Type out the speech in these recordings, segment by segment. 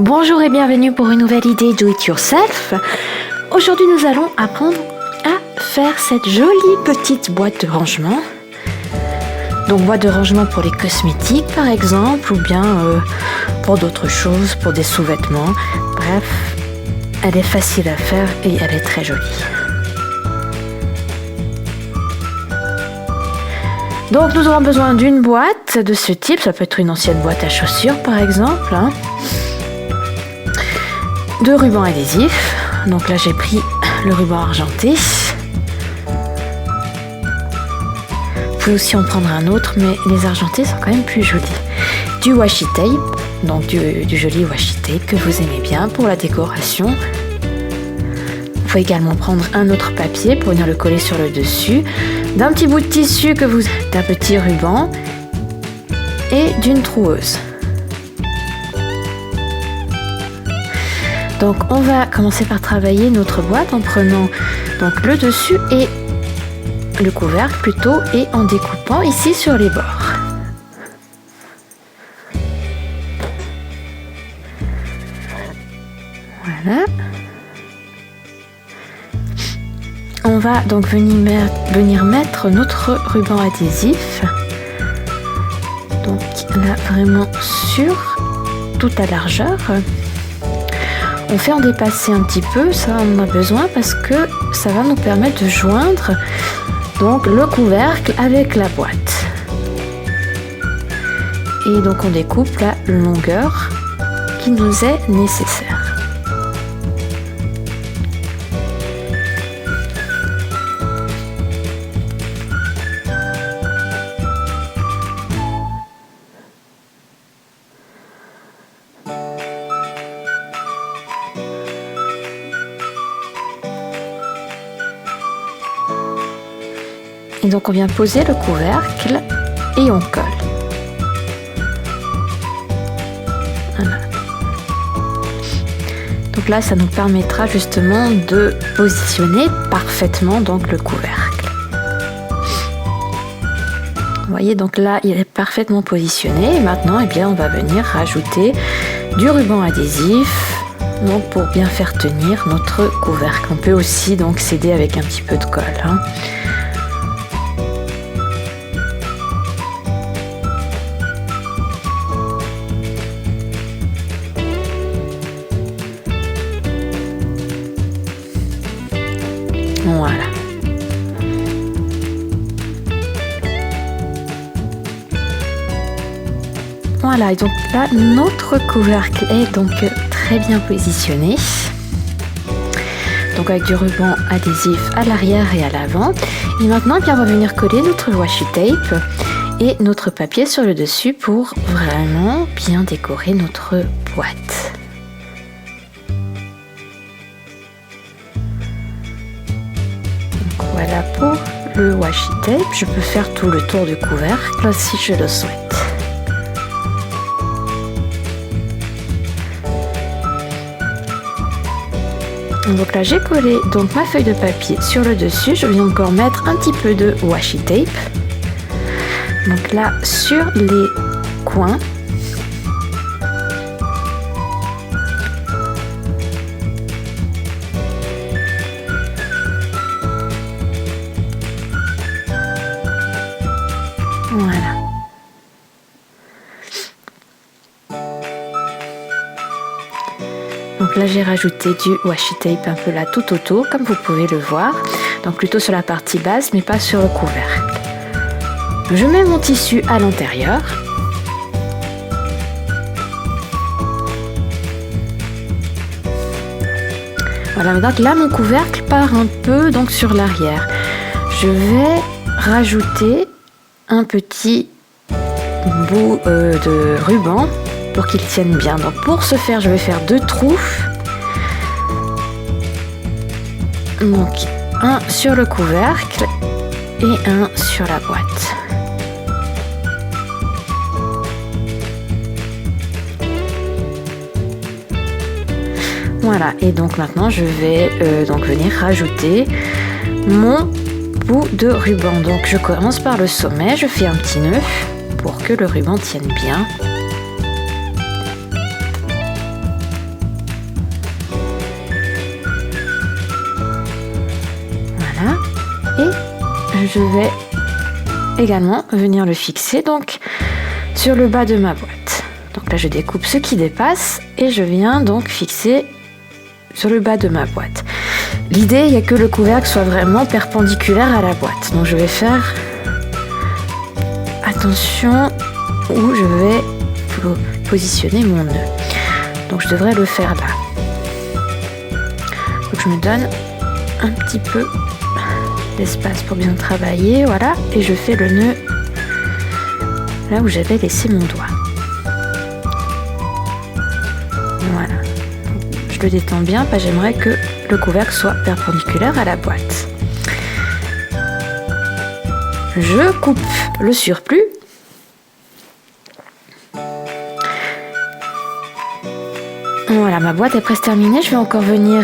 Bonjour et bienvenue pour une nouvelle idée Do It Yourself. Aujourd'hui nous allons apprendre à faire cette jolie petite boîte de rangement. Donc boîte de rangement pour les cosmétiques par exemple, ou bien pour d'autres choses, pour des sous-vêtements. Bref, elle est facile à faire et elle est très jolie. Donc nous aurons besoin d'une boîte de ce type, ça peut être une ancienne boîte à chaussures par exemple. De ruban adhésif, donc là j'ai pris le ruban argenté. Vous pouvez aussi en prendre un autre, mais les argentés sont quand même plus jolis. Du washi tape, donc du joli washi tape que vous aimez bien pour la décoration. Vous pouvez également prendre un autre papier pour venir le coller sur le dessus, d'un petit bout de tissu d'un petit ruban et d'une troueuse. Donc on va commencer par travailler notre boîte en prenant donc le dessus et le couvercle plutôt et en découpant ici sur les bords. Voilà. On va donc venir mettre notre ruban adhésif. Donc là vraiment sur toute la largeur. On fait en dépasser un petit peu, ça on en a besoin parce que ça va nous permettre de joindre donc le couvercle avec la boîte. Et donc on découpe la longueur qui nous est nécessaire. Et donc on vient poser le couvercle et on colle. Voilà. Donc là ça nous permettra justement de positionner parfaitement donc le couvercle. Vous voyez donc là il est parfaitement positionné et maintenant eh bien, on va venir rajouter du ruban adhésif donc pour bien faire tenir notre couvercle. On peut aussi donc s'aider avec un petit peu de colle. Voilà. Voilà, et donc là, notre couvercle est donc très bien positionné. Donc avec du ruban adhésif à l'arrière et à l'avant. Et maintenant, bien, on va venir coller notre washi tape et notre papier sur le dessus pour vraiment bien décorer notre boîte. Voilà pour le washi tape. Je peux faire tout le tour du couvercle si je le souhaite. Donc là j'ai collé donc ma feuille de papier sur le dessus. Je viens encore mettre un petit peu de washi tape. Donc là sur les coins. Voilà. Donc là j'ai rajouté du washi tape un peu là tout autour comme vous pouvez le voir. Donc plutôt sur la partie basse mais pas sur le couvercle. Je mets mon tissu à l'intérieur. Voilà, donc là mon couvercle part un peu donc sur l'arrière. Je vais rajouter un petit bout de ruban pour qu'il tienne bien. Donc pour ce faire, je vais faire 2 trous. Donc un sur le couvercle et un sur la boîte. Voilà, et donc maintenant je vais donc venir rajouter mon bout de ruban. Donc je commence par le sommet, je fais un petit nœud pour que le ruban tienne bien. je vais également venir le fixer donc sur le bas de ma boîte. Donc là je découpe ce qui dépasse et je viens donc fixer sur le bas de ma boîte. L'idée, il y a que le couvercle soit vraiment perpendiculaire à la boîte. Donc je vais faire attention où je vais positionner mon nœud. Donc je devrais le faire là. Donc je me donne un petit peu d'espace pour bien travailler, voilà, et je fais le nœud là où j'avais laissé mon doigt. Voilà. Je le détends bien, j'aimerais que le couvercle soit perpendiculaire à la boîte. Je coupe le surplus. Voilà, ma boîte est presque terminée. Je vais encore venir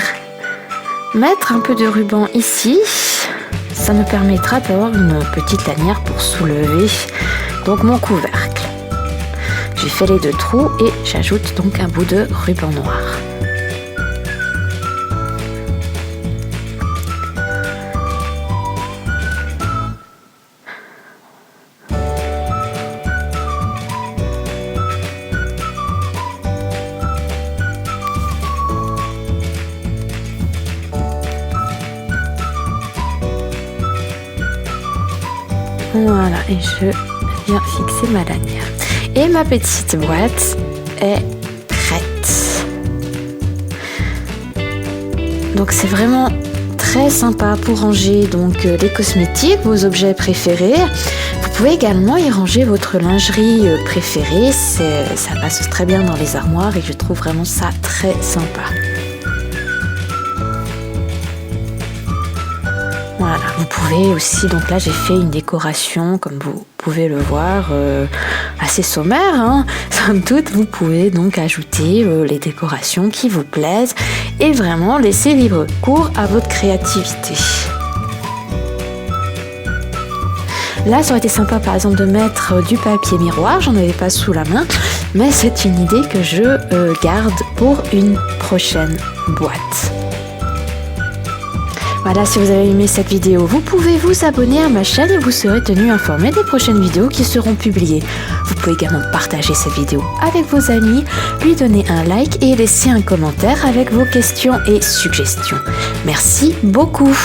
mettre un peu de ruban ici. Ça me permettra d'avoir une petite lanière pour soulever donc mon couvercle. J'ai fait les 2 trous et j'ajoute donc un bout de ruban noir. Voilà, et je viens fixer ma lanière. Et ma petite boîte est prête. Donc c'est vraiment très sympa pour ranger donc les cosmétiques, vos objets préférés. Vous pouvez également y ranger votre lingerie préférée. Ça passe très bien dans les armoires et je trouve vraiment ça très sympa. Voilà, vous pouvez aussi, donc là j'ai fait une décoration, comme vous pouvez le voir, assez sommaire, hein. Somme toute, vous pouvez donc ajouter les décorations qui vous plaisent et vraiment laisser libre cours à votre créativité. Là, ça aurait été sympa par exemple de mettre du papier miroir, j'en avais pas sous la main, mais c'est une idée que je garde pour une prochaine boîte. Voilà, si vous avez aimé cette vidéo, vous pouvez vous abonner à ma chaîne et vous serez tenu informé des prochaines vidéos qui seront publiées. Vous pouvez également partager cette vidéo avec vos amis, lui donner un like et laisser un commentaire avec vos questions et suggestions. Merci beaucoup!